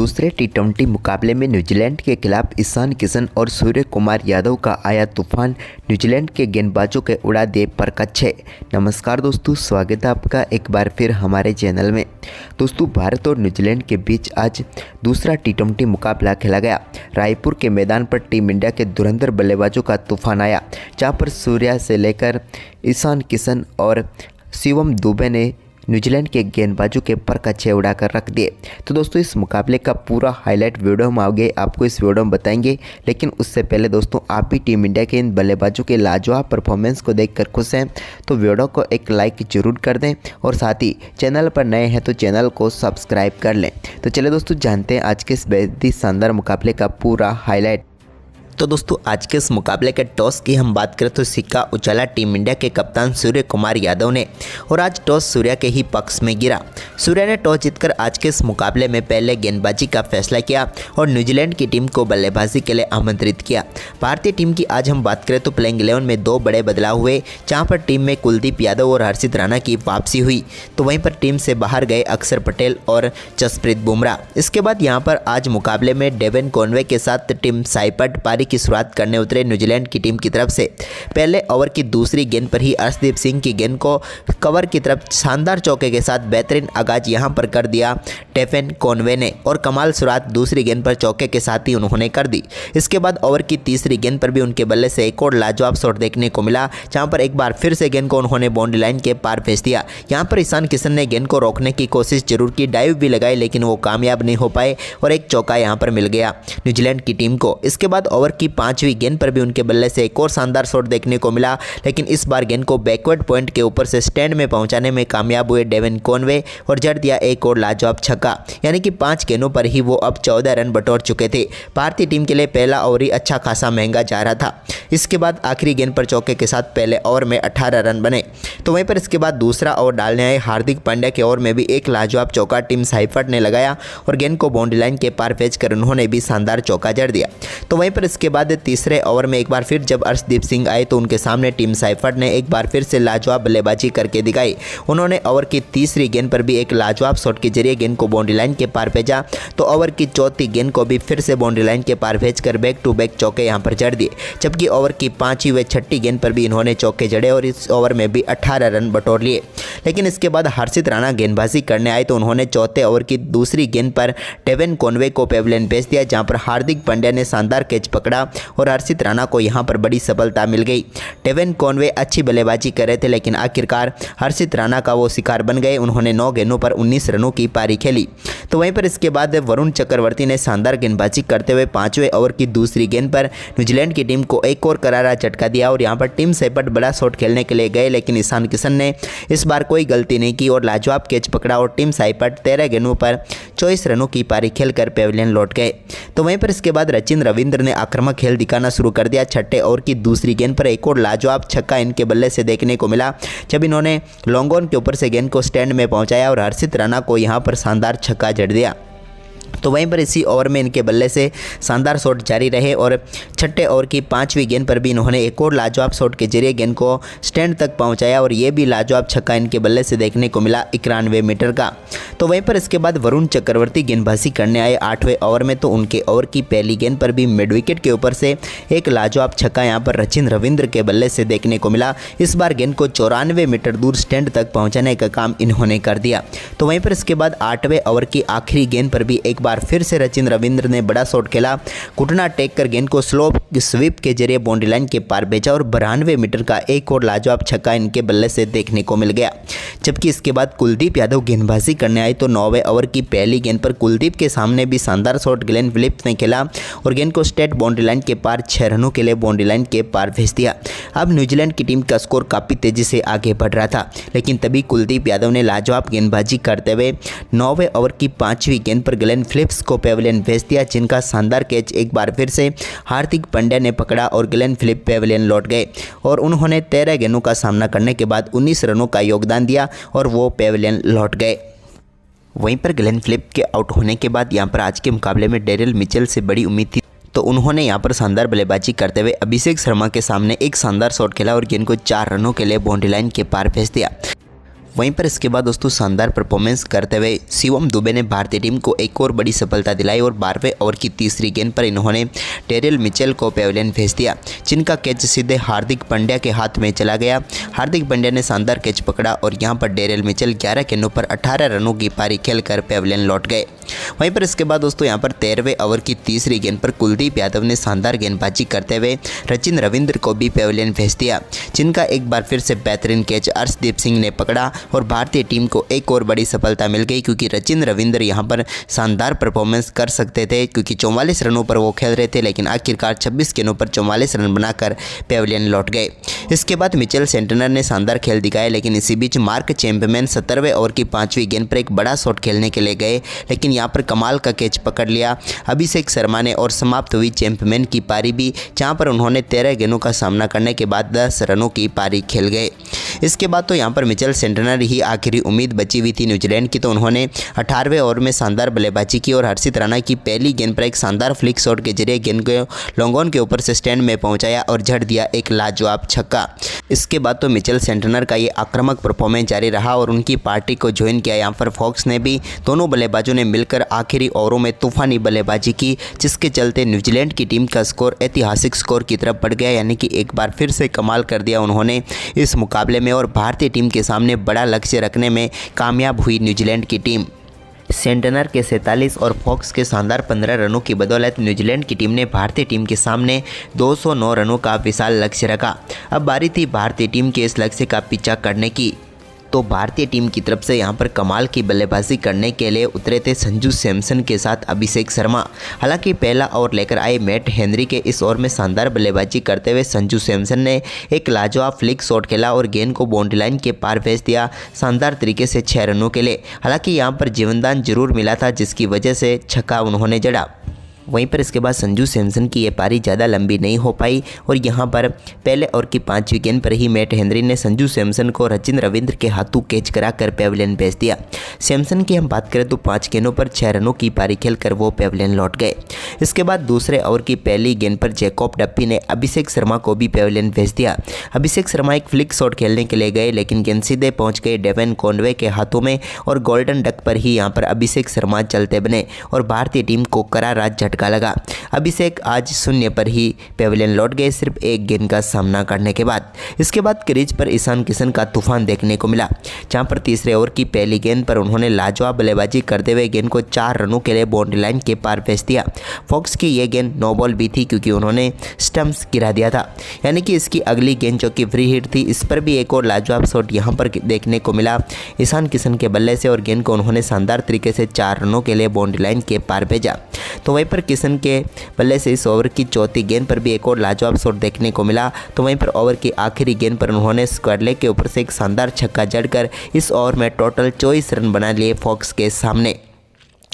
दूसरे टी20 मुकाबले में न्यूजीलैंड के खिलाफ ईशान किशन और सूर्य कुमार यादव का आया तूफान न्यूजीलैंड के गेंदबाजों के उड़ा दे परकच्छे। नमस्कार दोस्तों, स्वागत है आपका एक बार फिर हमारे चैनल में। दोस्तों, भारत और न्यूजीलैंड के बीच आज दूसरा टी20 मुकाबला खेला गया। रायपुर के मैदान पर टीम इंडिया के धुरंधर बल्लेबाजों का तूफान आया, जहां पर सूर्या से लेकर ईशान किशन और शिवम दुबे ने न्यूजीलैंड के गेंदबाजों के परकच्छे उड़ाकर रख दिए। तो दोस्तों, इस मुकाबले का पूरा हाईलाइट वीडियो हम आगे आपको इस वीडियो में बताएंगे, लेकिन उससे पहले दोस्तों, आप भी टीम इंडिया के इन बल्लेबाजों के लाजवाब परफॉर्मेंस को देखकर खुश हैं तो वीडियो को एक लाइक जरूर कर दें और साथ ही चैनल पर नए हैं तो चैनल को सब्सक्राइब कर लें। तो चलिए दोस्तों, जानते हैं आज के इस बेहद ही शानदार मुकाबले का पूरा हाईलाइट। तो दोस्तों, आज के इस मुकाबले के टॉस की हम बात करें तो सिक्का उछाला टीम इंडिया के कप्तान सूर्य कुमार यादव ने और आज टॉस सूर्या के ही पक्ष में गिरा। सूर्या ने टॉस जीतकर आज के इस मुकाबले में पहले गेंदबाजी का फैसला किया और न्यूजीलैंड की टीम को बल्लेबाजी के लिए आमंत्रित किया। भारतीय टीम की आज हम बात करें तो प्लेइंग 11 में दो बड़े बदलाव हुए, जहाँ पर टीम में कुलदीप यादव और हर्षित राणा की वापसी हुई, तो वहीं पर टीम से बाहर गए अक्षर पटेल और जसप्रीत बुमराह। इसके बाद यहाँ पर आज मुकाबले में डेवन कॉनवे के साथ टीम साइपट पारी की शुरुआत करने उतरे न्यूजीलैंड की टीम की तरफ से। पहले ओवर की दूसरी गेंद पर ही अर्शदीप सिंह की गेंद को कवर की तरफ शानदार चौके के साथ बेहतरीन आगाज यहां पर कर दिया डेवन कॉनवे ने और कमाल शुरुआत दूसरी गेंद पर चौके के साथ ही उन्होंने कर दी। इसके बाद ओवर की तीसरी गेंद पर भी उनके बल्ले से एक और लाजवाब शॉट देखने को मिला, जहां पर एक बार फिर से गेंद को उन्होंने बाउंड्री लाइन के पार भेज दिया। यहां पर ईशान किशन ने गेंद को रोकने की कोशिश जरूर की, डाइव भी लगाई, लेकिन वो कामयाब नहीं हो पाए और एक चौका यहां पर मिल गया न्यूजीलैंड की टीम को। इसके बाद ओवर की पांचवी गेंद पर भी उनके बल्ले से एक और शानदार शॉट देखने को मिला, लेकिन इस बार गेंद को बैकवर्ड पॉइंट के ऊपर से स्टैंड में पहुंचाने में कामयाब हुए डेवन कॉनवे और जड़ दिया एक और लाजवाब छक्का। यानी कि 5 गेंदों पर ही वो अब 14 रन बटोर चुके थे। भारतीय टीम के लिए पहला ओवर ही अच्छा खासा महंगा जा रहा था। इसके बाद आखिरी गेंद पर चौके के साथ पहले ओवर में 18 रन बने, तो वहीं पर इसके बाद दूसरा ओवर डालने आए हार्दिक पांड्या के ओवर में भी एक लाजवाब चौका टीम साइफर्ट ने लगाया और गेंद को बाउंड्री लाइन के पार भेजकर उन्होंने भी शानदार चौका जड़ दिया। तो वहीं पर इसके बाद तीसरे ओवर में एक बार फिर जब अर्शदीप सिंह आए तो उनके सामने टीम साइफर्ट ने एक बार फिर से लाजवाब बल्लेबाजी करके दिखाई। उन्होंने ओवर की तीसरी गेंद पर भी एक लाजवाब शॉट के जरिए गेंद को बाउंड्री लाइन के पार भेजा, तो ओवर की चौथी गेंद को भी फिर से बाउंड्री लाइन के पार भेजकर बैक टू बैक चौके यहां पर जड़ दिए। जबकि ओवर की 5वीं व 6ठी गेंद पर भी इन्होंने चौके जड़े और इस ओवर में भी 18 रन बटोर लिए। लेकिन इसके बाद हर्षित राणा गेंदबाजी करने आए तो उन्होंने चौथे ओवर की दूसरी गेंद पर डेवन कॉनवे को पेविलियन भेज दिया, जहां पर हार्दिक पांड्या ने शानदार कैच पकड़ा और हर्षित राणा को यहां पर बड़ी सफलता मिल गई। डेवन कॉनवे अच्छी बल्लेबाजी कर रहे थे, लेकिन आखिरकार हर्षित राणा का वो शिकार बन गए। उन्होंने 9 गेंदों पर 19 रनों की पारी खेली। तो वहीं पर इसके बाद वरुण चक्रवर्ती ने शानदार गेंदबाजी करते हुए 5वें ओवर की दूसरी गेंद पर न्यूजीलैंड की टीम को एक और करारा झटका दिया और यहां पर टीम साइपट बड़ा शॉट खेलने के लिए गए, लेकिन ईशान किशन ने इस बार कोई गलती नहीं की और लाजवाब कैच पकड़ा और टीम साइपट 13 गेंदों पर 24 रनों की पारी खेलकर पेविलियन लौट गए। तो वहीं पर इसके बाद रचिन रविंद्र ने आक्रामक खेल दिखाना शुरू कर दिया। छठे ओवर की दूसरी गेंद पर एक और लाजवाब छक्का इनके बल्ले से देखने को मिला, जब इन्होंने लॉन्ग ऑन के ऊपर से गेंद को स्टैंड में पहुंचाया और हर्षित राणा को यहां पर शानदार छक्का जड़ दिया। तो वहीं पर इसी ओवर में इनके बल्ले से शानदार शॉट जारी रहे और छठे ओवर की 5वीं गेंद पर भी इन्होंने एक और लाजवाब शॉट के जरिए गेंद को स्टैंड तक पहुंचाया और ये भी लाजवाब छक्का इनके बल्ले से देखने को मिला 91 मीटर का। तो वहीं पर इसके बाद वरुण चक्रवर्ती गेंदबाजी करने आए 8वें ओवर में, तो उनके ओवर की पहली गेंद पर भी मिड विकेट के ऊपर से एक लाजवाब छक्का यहाँ पर रचिन रविंद्र के बल्ले से देखने को मिला। इस बार गेंद को 94 मीटर दूर स्टैंड तक पहुँचाने का काम इन्होंने कर दिया। तो वहीं पर इसके बाद 8वें ओवर की आखिरी गेंद पर भी एक बार फिर से रचिन रविंद्र ने बड़ा शॉट खेला, घुटना टेक कर गेंद को स्लो स्वीप के जरिए बाउंड्री लाइन के पार भेजा और 92 मीटर का एक और लाजवाब छक्का इनके बल्ले से देखने को मिल गया। जबकि इसके बाद कुलदीप यादव गेंदबाजी करने आए तो 9वें ओवर की पहली गेंद पर कुलदीप के सामने भी शानदार शॉट ग्लेन फिलिप्स ने खेला और गेंद को स्ट्रेट बाउंड्री लाइन के पार 6 रनों के लिए बाउंड्री लाइन के पार भेज दिया। अब न्यूजीलैंड की टीम का स्कोर काफ़ी तेजी से आगे बढ़ रहा था, लेकिन तभी कुलदीप यादव ने लाजवाब गेंदबाजी करते हुए 9वें ओवर की 5वीं गेंद पर ग्लेन फिलिप्स को पेविलियन भेज दिया, जिनका शानदार कैच एक बार फिर से हार्दिक पांड्या ने पकड़ा और ग्लेन फिलिप पेविलियन लौट गए और उन्होंने 13 गेंदों का सामना करने के बाद 19 रनों का योगदान दिया और वो पेविलियन लौट गए। वहीं पर ग्लेन फिलिप के आउट होने के बाद यहाँ पर आज के मुकाबले में डेरिल मिचेल से बड़ी उम्मीद थी, तो उन्होंने यहाँ पर शानदार बल्लेबाजी करते हुए अभिषेक शर्मा के सामने एक शानदार शॉट खेला और गेंद को 4 रनों के लिए बाउंड्री लाइन के पार भेज दिया। वहीं पर इसके बाद दोस्तों शानदार परफॉर्मेंस करते हुए शिवम दुबे ने भारतीय टीम को एक और बड़ी सफलता दिलाई और 12वें ओवर की तीसरी गेंद पर इन्होंने टेरिल मिचेल को पेविलियन भेज दिया, जिनका कैच सीधे हार्दिक पांड्या के हाथ में चला गया। हार्दिक पांड्या ने शानदार कैच पकड़ा और यहां पर टेरिल मिचेल 11 गेंदों पर 18 रनों की पारी खेलकर पेविलियन लौट गए। वहीं पर इसके बाद दोस्तों यहां पर 13वें ओवर की तीसरी गेंद पर कुलदीप यादव ने शानदार गेंदबाजी करते हुए सचिन रविंद्र को भी पेविलियन भेज दिया, जिनका एक बार फिर से बेहतरीन कैच अर्शदीप सिंह ने पकड़ा और भारतीय टीम को एक और बड़ी सफलता मिल गई, क्योंकि सचिन रविंद्र यहां पर शानदार परफॉर्मेंस कर सकते थे, क्योंकि 44 रनों पर वो खेल रहे थे, लेकिन आखिरकार 26 गेंदों पर 44 रन बनाकर पेविलियन लौट गए। इसके बाद मिचेल सेंटनर ने शानदार खेल दिखाया, लेकिन इसी बीच मार्क चैंपमैन 17वें ओवर की 5वीं गेंद पर एक बड़ा शॉट खेलने के लिए गए, लेकिन यहाँ पर कमाल का कैच पकड़ लिया अभिषेक शर्मा ने और समाप्त हुई चैंपमैन की पारी भी, जहाँ पर उन्होंने 13 गेंदों का सामना करने के बाद 10 रनों की पारी खेल गए। इसके बाद तो यहाँ पर मिचेल सेंटनर ही आखिरी उम्मीद बची हुई थी न्यूजीलैंड की, तो उन्होंने 18वें ओवर में शानदार बल्लेबाजी की और हर्षित राणा की पहली गेंद पर एक शानदार फ्लिक शॉट के जरिए गेंद को लॉन्ग ऑन के ऊपर से स्टैंड में पहुंचाया और जड़ दिया एक लाजवाब छक्का। इसके बाद तो मिचेल सेंटनर का ये आक्रामक परफॉर्मेंस जारी रहा और उनकी पार्टी को ज्वाइन किया। यहाँ पर फॉक्स ने भी दोनों बल्लेबाजों ने मिलकर आखिरी ओवरों में तूफानी बल्लेबाजी की, जिसके चलते न्यूजीलैंड की टीम का स्कोर ऐतिहासिक स्कोर की तरफ बढ़ गया, यानी कि एक बार फिर से कमाल कर दिया उन्होंने इस मुकाबले में और भारतीय टीम के सामने बड़ा लक्ष्य रखने में कामयाब हुई न्यूजीलैंड की टीम। सेंटनर के 47 और फॉक्स के शानदार 15 रनों की बदौलत न्यूजीलैंड की टीम ने भारतीय टीम के सामने 209 रनों का विशाल लक्ष्य रखा। अब बारी थी भारतीय टीम के इस लक्ष्य का पीछा करने की, तो भारतीय टीम की तरफ से यहां पर कमाल की बल्लेबाजी करने के लिए उतरे थे संजू सैमसन के साथ अभिषेक शर्मा। हालांकि पहला ओवर लेकर आए मैट हेनरी के इस ओवर में शानदार बल्लेबाजी करते हुए संजू सैमसन ने एक लाजवाब फ्लिक शॉट खेला और गेंद को बाउंड्री लाइन के पार भेज दिया शानदार तरीके से 6 रनों के लिए। हालांकि यहां पर जीवनदान जरूर मिला था, जिसकी वजह से छक्का उन्होंने जड़ा। वहीं पर इसके बाद संजू सैमसन की ये पारी ज़्यादा लंबी नहीं हो पाई और यहाँ पर पहले ओवर की 5वीं गेंद पर ही मैट हेनरी ने संजू सैमसन को सचिन रविंद्र के हाथों कैच कराकर पेविलियन भेज दिया। सैमसन की हम बात करें तो 5 गेंदों पर 6 रनों की पारी खेलकर वो पेविलियन लौट गए। इसके बाद दूसरे ओवर की पहली गेंद पर जैकब डप्पी ने अभिषेक शर्मा को भी पेविलियन भेज दिया। अभिषेक शर्मा एक फ्लिक शॉट खेलने के लिए गए, लेकिन गेंद सीधे पहुँच गए डेवन कॉनवे के हाथों में और गोल्डन डक पर ही यहाँ पर अभिषेक शर्मा चलते बने और भारतीय टीम को करारा झटका लगा। अभिषेक आज 0 पर ही पेविलियन लौट गए, सिर्फ एक गेंद का सामना करने के बाद। इसके बाद क्रीज पर ईशान किशन का तूफान देखने को मिला, जहां पर तीसरे ओवर की पहली गेंद पर उन्होंने लाजवाब बल्लेबाजी करते हुए गेंद को 4 रनों के लिए बाउंड्री लाइन के पार भेज दिया। फॉक्स की यह गेंद नो बॉल भी थी, क्योंकि उन्होंने स्टंप्स गिरा दिया था, यानी कि इसकी अगली गेंद जो कि फ्री हिट थी, इस पर भी एक और लाजवाब शॉट यहां पर देखने को मिला ईशान किशन के बल्ले से और गेंद को उन्होंने शानदार तरीके से 4 रनों के लिए बाउंड्री लाइन के पार भेजा। तो वहीं पर किशन के बल्ले से इस ओवर की चौथी गेंद पर भी एक और लाजवाब शॉट देखने को मिला। तो वहीं पर ओवर की आखिरी गेंद पर उन्होंने स्क्वायर लेग के ऊपर से एक शानदार छक्का जड़कर इस ओवर में टोटल 24 रन बना लिए फॉक्स के सामने।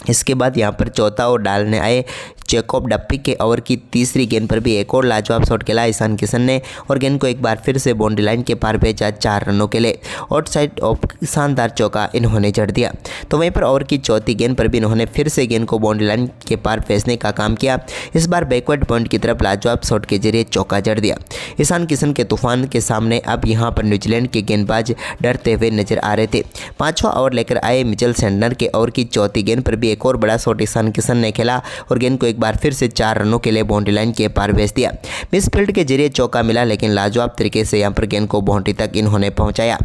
इसके बाद यहां पर चौथा ओवर डालने आए जैकब डप्पी के ओवर की तीसरी गेंद पर भी एक और लाजवाब शॉट खेला ईशान किशन ने और गेंद को एक बार फिर से बाउंड्री लाइन के पार भेजा 4 रनों के लिए। आउटसाइड ऑफ शानदार चौका इन्होंने जड़ दिया। तो वहीं पर ओवर की चौथी गेंद पर भी इन्होंने फिर से गेंद को बाउंड्री लाइन के पार भेजने का काम किया, इस बार बैकवर्ड पॉइंट की तरफ लाजवाब शॉट के जरिए चौका जड़ दिया। ईशान किशन के तूफान के सामने अब यहाँ पर न्यूजीलैंड के गेंदबाज डरते हुए नजर आ रहे थे। 5वां ओवर लेकर आए मिचेल सेंटनर के ओवर की चौथी गेंद पर भी एक और बड़ा शॉट ईशान किशन ने खेला और गेंद को एक बार फिर से 4 रनों के लिए बाउंड्री लाइन के पार भेज दिया। मिसफील्ड के जरिए चौका मिला, लेकिन लाजवाब तरीके से यहां पर गेंद को बाउंड्री तक इन्होंने पहुंचाया।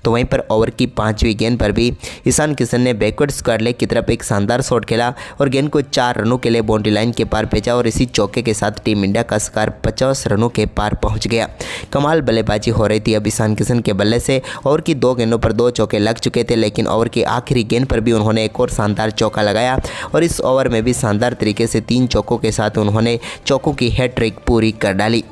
तो वहीं पर ओवर की 5वीं गेंद पर भी ईशान किशन ने बैकवर्ड स्क्वायर लेग की तरफ एक शानदार शॉट खेला और गेंद को 4 रनों के लिए बाउंड्री लाइन के पार भेजा और इसी चौके के साथ टीम इंडिया का स्कोर 50 रनों के पार पहुंच गया। कमाल बल्लेबाजी हो रही थी अब ईशान किशन के बल्ले से। ओवर की 2 गेंदों पर 2 चौके लग चुके थे, लेकिन ओवर की आखिरी गेंद पर भी उन्होंने एक और शानदार चौका लगाया और इस ओवर में भी शानदार तरीके से 3 चौकों के साथ उन्होंने चौकों की हैट्रिक पूरी कर डाली।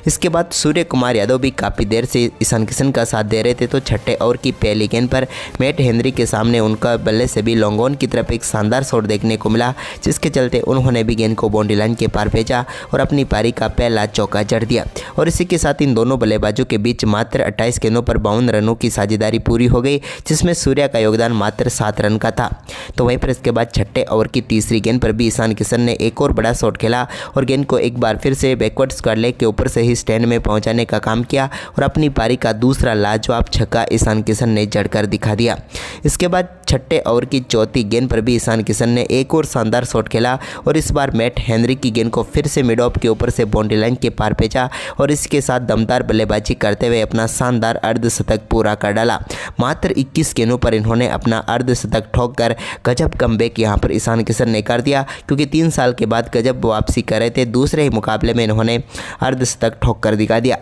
इसके बाद सूर्य कुमार यादव भी काफ़ी देर से ईशान किशन का साथ दे रहे थे, तो छठे ओवर की पहली गेंद पर मैट हेनरी के सामने उनका बल्ले से भी लॉन्ग ऑन की तरफ एक शानदार शॉट देखने को मिला, जिसके चलते उन्होंने भी गेंद को बाउंड्री लाइन के पार भेजा और अपनी पारी का पहला चौका जड़ दिया। और इसी के साथ इन दोनों बल्लेबाजों के बीच मात्र 28 गेंदों पर 52 रनों की साझेदारी पूरी हो गई, जिसमें सूर्या का योगदान मात्र 7 रन का था। तो वहीं पर इसके बाद छठे ओवर की तीसरी गेंद पर भी ईशान किशन ने एक और बड़ा शॉट खेला और गेंद को एक बार फिर से बैकवर्ड स्क्वायर लेग के ऊपर ऊपर से ही स्टैंड में पहुंचाने का काम किया और अपनी पारी का दूसरा लाजवाब छक्का ईशान किशन ने जड़कर दिखा दिया। इसके बाद छठे ओवर की चौथी गेंद पर भी ईशान किशन ने एक और शानदार शॉट खेला और इस बार मैट हेनरी की गेंद को फिर से मिड ऑफ के ऊपर से बाउंड्री लाइन के पार भेजा और इसके साथ दमदार बल्लेबाजी करते हुए अपना शानदार अर्धशतक पूरा कर डाला। मात्र 21 गेंदों पर इन्होंने अपना अर्धशतक ठोक कर गजब कमबैक यहां पर ईशान किशन ने कर दिया, क्योंकि 3 साल के बाद गजब वापसी कर रहे थे। दूसरे ही मुकाबले में इन्होंने अर्धशतक ठोक कर दिखा दिया।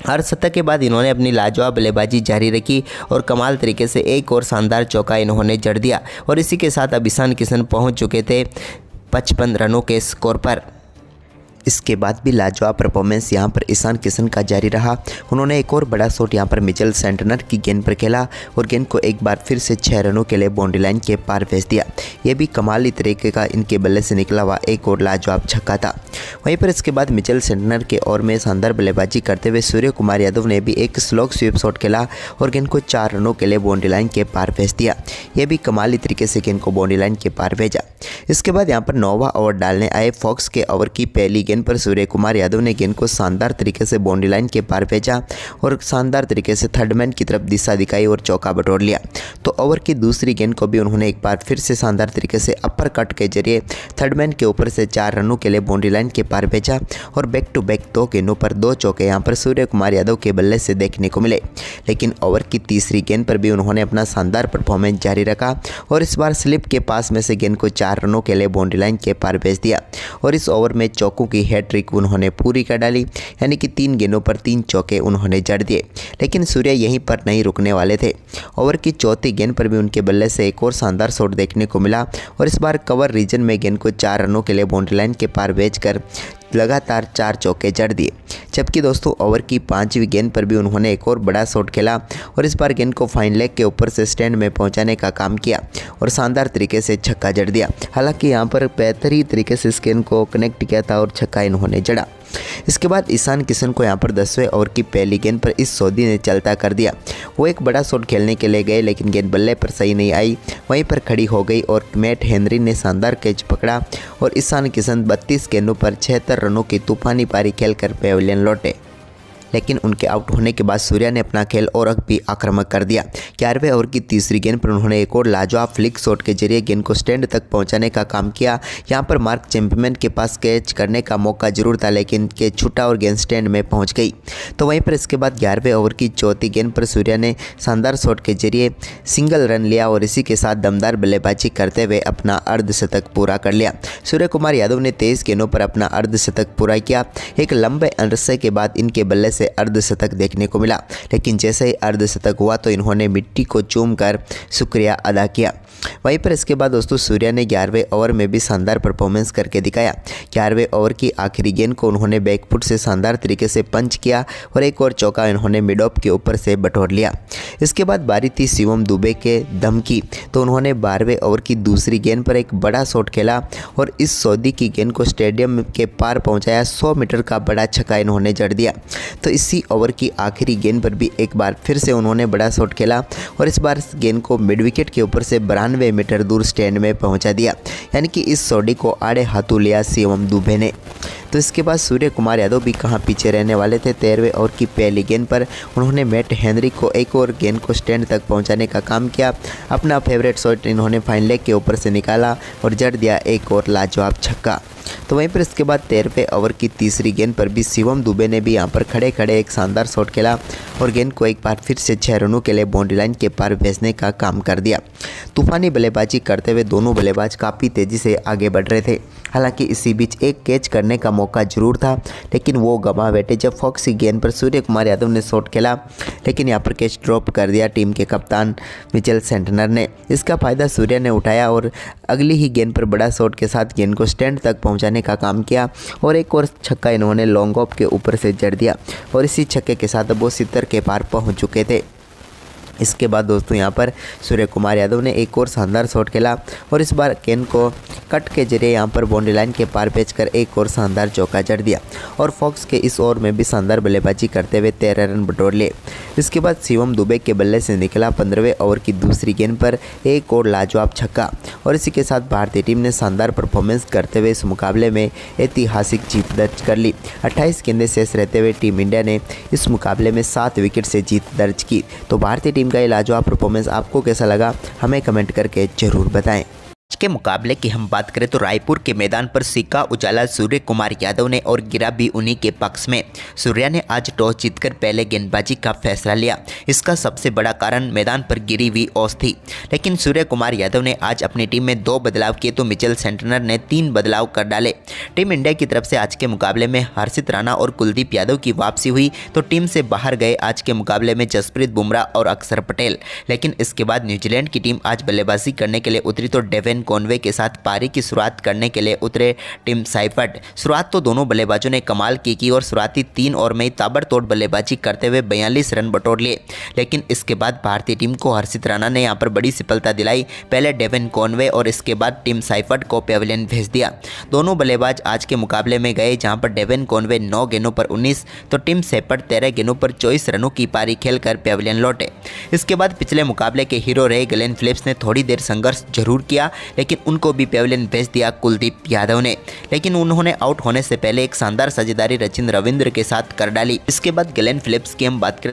अर्धशतक के बाद इन्होंने अपनी लाजवाब बल्लेबाजी जारी रखी और कमाल तरीके से एक और शानदार चौका इन्होंने जड़ दिया और इसी के साथ अब ईशान किशन पहुंच चुके थे 55 रनों के स्कोर पर। इसके बाद भी लाजवाब परफॉर्मेंस यहां पर ईशान किशन का जारी रहा। उन्होंने एक और बड़ा शॉट यहां पर मिचेल सेंटनर की गेंद पर खेला और गेंद को एक बार फिर से 6 रनों के लिए बाउंड्री लाइन के पार भेज दिया। यह भी कमाली तरीके का इनके बल्ले से निकला हुआ एक और लाजवाब छक्का था। वहीं पर इसके बाद मिचेल सेंटनर के ओवर में शानदार बल्लेबाजी करते हुए सूर्य कुमार यादव ने भी एक स्लो स्वीप शॉट खेला और गेंद को 4 रनों के लिए बाउंड्री लाइन के पार भेज दिया। यह भी कमाली तरीके से गेंद को बाउंड्री लाइन के पार भेजा। इसके बाद यहाँ पर 9वां ओवर डालने आए फॉक्स के ओवर की पहली गेंद पर सूर्य कुमार यादव ने गेंद को शानदार तरीके से बाउंड्री लाइन के पार भेजा और शानदार तरीके से थर्ड मैन की तरफ दिशा दिखाई और चौका बटोर लिया। तो ओवर की दूसरी गेंद को भी उन्होंने एक बार फिर से शानदार तरीके से अपर कट के जरिए थर्ड मैन के ऊपर से 4 रनों के लिए बाउंड्री लाइन के पार भेजा और बैक टू बैक 2 गेंदों पर 2 चौके यहाँ पर सूर्य कुमार यादव के बल्ले से देखने को मिले। लेकिन ओवर की तीसरी गेंद पर भी उन्होंने अपना शानदार परफॉर्मेंस जारी रखा और इस बार स्लिप के पास में से गेंद को 4 रनों के लिए बाउंड्री लाइन के पार भेज दिया और इस ओवर में चौकों की हैट्रिक उन्होंने पूरी कर डाली, यानी कि 3 गेंदों पर 3 चौके उन्होंने जड़ दिए। लेकिन सूर्य यहीं पर नहीं रुकने वाले थे। ओवर की चौथी गेंद पर भी उनके बल्ले से एक और शानदार शॉट देखने को मिला और इस बार कवर रीजन में गेंद को 4 रनों के लिए बाउंड्री लाइन के पार भेजकर लगातार 4 चौके जड़ दिए। जबकि दोस्तों ओवर की 5वीं गेंद पर भी उन्होंने एक और बड़ा शॉट खेला और इस बार गेंद को फाइन लेग के ऊपर से स्टैंड में पहुंचाने का काम किया और शानदार तरीके से छक्का जड़ दिया। हालांकि यहां पर बेहतरीन तरीके से इस गेंद को कनेक्ट किया था और छक्का इन्होंने जड़ा। इसके बाद ईशान किशन को यहां पर 10वें ओवर की पहली गेंद पर इस सऊदी ने चलता कर दिया। वो एक बड़ा शॉट खेलने के लिए गए लेकिन गेंद बल्ले पर सही नहीं आई, वहीं पर खड़ी हो गई और मैट हेनरी ने शानदार कैच पकड़ा और ईशान किशन 32 गेंदों पर 76 रनों की तूफानी पारी खेलकर पेविलियन लौटे। लेकिन उनके आउट होने के बाद सूर्या ने अपना खेल और भी आक्रामक कर दिया। 11वें ओवर की तीसरी गेंद पर उन्होंने एक और लाजवाब फ्लिक शॉट के जरिए गेंद को स्टैंड तक पहुंचाने का काम किया। यहां पर मार्क चैंपमैन के पास कैच करने का मौका जरूर था लेकिन कैच छूटा और गेंद स्टैंड में पहुंच गई। तो वहीं पर इसके बाद 11वें ओवर की चौथी गेंद पर सूर्या ने शानदार शॉट के जरिए सिंगल रन लिया और इसी के साथ दमदार बल्लेबाजी करते हुए अपना अर्धशतक पूरा कर लिया। सूर्य कुमार यादव ने 23 गेंदों पर अपना अर्धशतक पूरा किया। एक लंबे अरसे के बाद इनके बल्ले से अर्धशतक देखने को मिला, लेकिन जैसे ही अर्धशतक हुआ तो इन्होंने मिट्टी को चूम कर शुक्रिया अदा किया। वहीं पर इसके बाद दोस्तों सूर्या ने 11वें ओवर में भी शानदार परफॉर्मेंस करके दिखाया। 11वें ओवर की आखिरी गेंद को उन्होंने बैकफुट से शानदार तरीके से पंच किया और एक और चौका इन्होंने मिड ऑफ के ऊपर से बटोर लिया। इसके बाद बारी थी शिवम दुबे के दम की, तो उन्होंने 12वें ओवर की दूसरी गेंद पर एक बड़ा शॉट खेला और इस सऊदी की गेंद को स्टेडियम के पार पहुंचाया। 100 मीटर का बड़ा छक्का इन्होंने जड़ दिया। तो इसी ओवर की आखिरी गेंद पर भी एक बार फिर से उन्होंने बड़ा शॉट खेला और इस बार गेंद को मिड विकेट के ऊपर से 92 मीटर दूर स्टैंड में पहुंचा दिया, यानी कि इस सौडी को आड़े हाथों लिया शिवम दुबे ने। तो इसके बाद सूर्य कुमार यादव भी कहां पीछे रहने वाले थे। 13वें ओवर की पहली गेंद पर उन्होंने मैट हेनरी को एक और गेंद को स्टैंड तक पहुंचाने का काम किया। अपना फेवरेट शॉट इन्होंने फाइन लेग के ऊपर से निकाला और जड़ दिया एक और लाजवाब छक्का। तो वहीं पर इसके बाद 13वें ओवर की तीसरी गेंद पर भी शिवम दुबे ने भी यहां पर खड़े खड़े एक शानदार शॉट खेला और गेंद को एक बार फिर से 6 रनों के लिए बाउंड्री लाइन के पार भेजने का काम कर दिया। तूफानी बल्लेबाजी करते हुए दोनों बल्लेबाज काफ़ी तेज़ी से आगे बढ़ रहे थे। हालांकि इसी बीच एक कैच करने का मौका जरूर था, लेकिन वो गंवा बैठे जब फॉक्स की गेंद पर सूर्य कुमार यादव ने शॉट खेला, लेकिन यहाँ पर कैच ड्रॉप कर दिया टीम के कप्तान मिचेल सेंटनर ने। इसका फ़ायदा सूर्य ने उठाया और अगली ही गेंद पर बड़ा शॉट के साथ गेंद को स्टैंड तक पहुँचाने का काम किया और एक और छक्का इन्होंने लॉन्ग ऑफ के ऊपर से जड़ दिया और इसी छक्के के साथ वो 70 के पार पहुँच चुके थे। इसके बाद दोस्तों यहाँ पर सूर्य कुमार यादव ने एक और शानदार शॉट खेला और इस बार गेंद को कट के जरिए यहाँ पर बाउंड्री लाइन के पार भेजकर एक और शानदार चौका जड़ दिया और फॉक्स के इस ओवर में भी शानदार बल्लेबाजी करते हुए 13 रन बटोर लिए। इसके बाद शिवम दुबे के बल्ले से निकला 15वें ओवर की दूसरी गेंद पर एक और लाजवाब छक्का और इसी के साथ भारतीय टीम ने शानदार परफॉर्मेंस करते हुए इस मुकाबले में ऐतिहासिक जीत दर्ज कर ली। 28 गेंदें शेष रहते हुए टीम इंडिया ने इस मुकाबले में 7 विकेट से जीत दर्ज की। तो भारतीय टीम का ये लाजवाब परफॉर्मेंस आपको कैसा लगा, हमें कमेंट करके जरूर बताएं। आज के मुकाबले की हम बात करें तो रायपुर के मैदान पर सिक्का उछाला सूर्य कुमार यादव ने और गिरा भी उन्हीं के पक्ष में। सूर्या ने आज टॉस जीतकर पहले गेंदबाजी का फैसला लिया। इसका सबसे बड़ा कारण मैदान पर गिरी हुई औस थी, लेकिन सूर्य कुमार यादव ने आज अपनी टीम में 2 बदलाव किए तो मिचेल सेंटनर ने 3 बदलाव कर डाले। टीम इंडिया की तरफ से आज के मुकाबले में हर्षित राणा और कुलदीप यादव की वापसी हुई तो टीम से बाहर गए आज के मुकाबले में जसप्रीत बुमराह और अक्षर पटेल। लेकिन इसके बाद न्यूजीलैंड की टीम आज बल्लेबाजी करने के लिए उतरी तो डेवन कॉनवे के साथ पारी की शुरुआत करने के लिए उतरे टिम साइफर्ट। शुरुआत तो दोनों बल्लेबाजों ने कमाल की और शुरुआती 3 ओवर में ही ताबड़तोड़ बल्लेबाजी करते हुए 42 रन बटोर लिए। लेकिन इसके बाद भारतीय टीम को हर्षित राणा ने यहां पर बड़ी सफलता दिलाई। पहले डेवन कॉनवे और इसके बाद टिम साइफर्ट को पेविलियन भेज दिया। दोनों बल्लेबाज आज के मुकाबले में गए जहां पर डेवन कॉनवे 9 गेंदों पर 19 तो टिम साइफर्ट 13 गेंदों पर 24 रनों की पारी खेलकर पेविलियन लौटे। इसके बाद पिछले मुकाबले के हीरो रहे ग्लेन फिलिप्स ने थोड़ी देर संघर्ष जरूर किया, लेकिन उनको भी पेविलियन भेज दिया कुलदीप यादव ने। लेकिन उन्होंने आउट होने से पहले एक शानदार साझेदारी सचिन रविंद्र के साथ कर डाली। इसके बाद ग्लेन फिलिप्स की हम बात करें